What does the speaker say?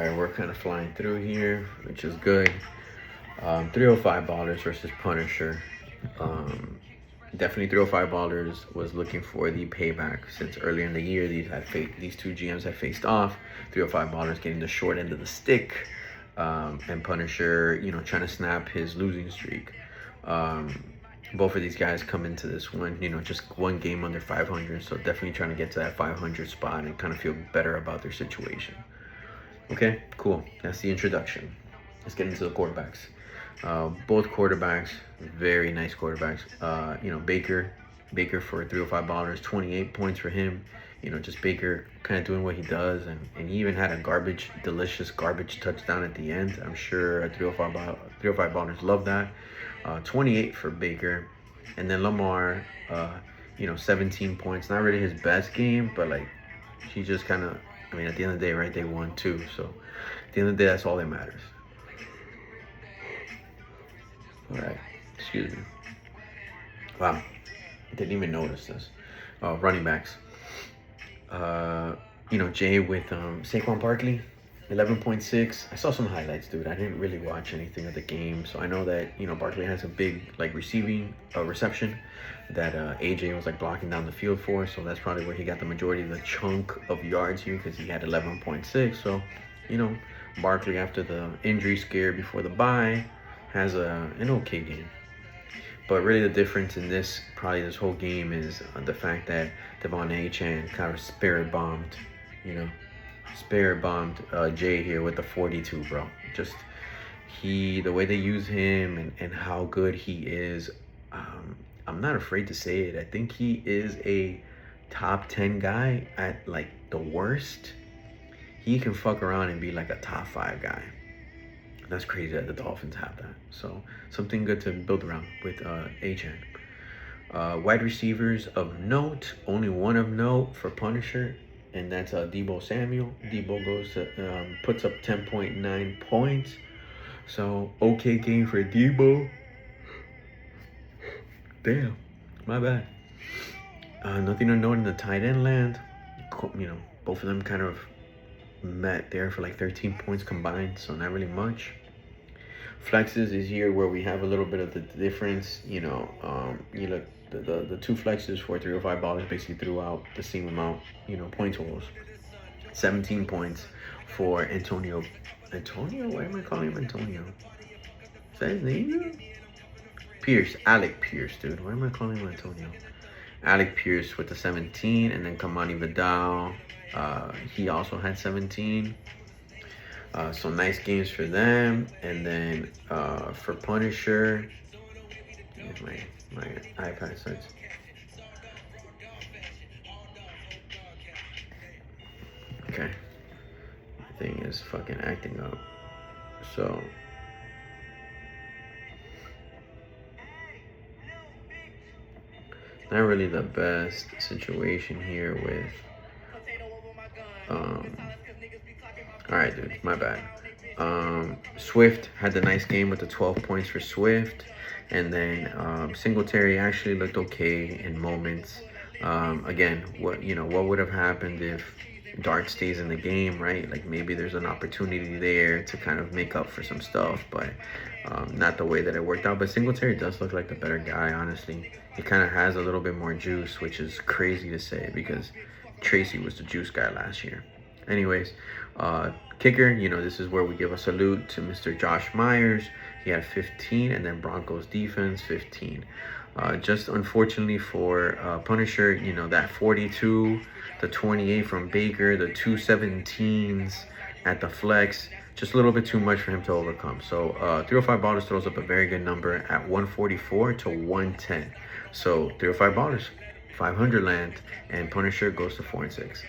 right, we're kind of flying through here, which is good. 305 ballers versus Punisher. Um, Definitely 305 ballers was looking for the payback since earlier in the year these two GMs had faced off. 305 ballers getting the short end of the stick, and Punisher, trying to snap his losing streak. Um, Both of these guys come into this one, just one game under 500, so definitely trying to get to that 500 spot and kind of feel better about their situation. Okay, cool. That's the introduction. Let's get into the quarterbacks. Both quarterbacks, very nice quarterbacks. Baker for 305 ballers, 28 points for him. Just Baker kind of doing what he does, and he even had a delicious garbage touchdown at the end. I'm sure 305 ballers love that. 28 for Baker, and then Lamar, 17 points. Not really his best game, but like he just kind of. I mean, at the end of the day, right? They won too, so at the end of the day, that's all that matters. All right, excuse me. Wow, I didn't even notice this. Running backs. Jay with Saquon Barkley, 11.6. I saw some highlights, dude. I didn't really watch anything of the game, so I know that Barkley has a big receiving reception that AJ was blocking down the field for, so that's probably where he got the majority of the chunk of yards here because he had 11.6. So, Barkley after the injury scare before the bye has an okay game. But really the difference in this whole game is the fact that De'Von Achane kind of spirit bombed Jay here with the 42, bro. Just the way they use him and how good he is, I'm not afraid to say it. I think he is a top 10 guy at the worst. He can fuck around and be a top 5 guy. That's crazy that the Dolphins have that. So something good to build around with Achane. Wide receivers of note, only one of note for Punisher, and that's Deebo Samuel. Deebo puts up 10.9 points. So okay game for Deebo. Damn, my bad. Nothing to note in the tight end land. Both of them kind of met there for 13 points combined, so not really much. Flexes is here where we have a little bit of the difference. The two flexes for 305 ballers basically threw out the same amount, point totals. 17 points for Antonio. Why am I calling him Antonio? Is that his name? Alec Pierce, dude. Why am I calling him Antonio? Alec Pierce with the 17, and then Kamani Vidal. He also had 17. So nice games for them. And then for Punisher, my iPad starts. Okay, my thing is fucking acting up. So not really the best situation here with all right, dude, my bad. Swift had the nice game with the 12 points for Swift, and then Singletary actually looked okay in moments. Again, what would have happened if Dart stays in the game, right? Maybe there's an opportunity there to kind of make up for some stuff, but not the way that it worked out. But Singletary does look like the better guy, honestly. He kind of has a little bit more juice, which is crazy to say because Tracy was the juice guy last year. Anyways, kicker, this is where we give a salute to Mr. Josh Myers. He had 15, and then Broncos defense 15. Just unfortunately for Punisher, that 42, the 28 from Baker, the 217s at the flex, just a little bit too much for him to overcome. So 305 ballers throws up a very good number at 144 to 110. So 305 ballers, 500 land, and Punisher goes to 4-6.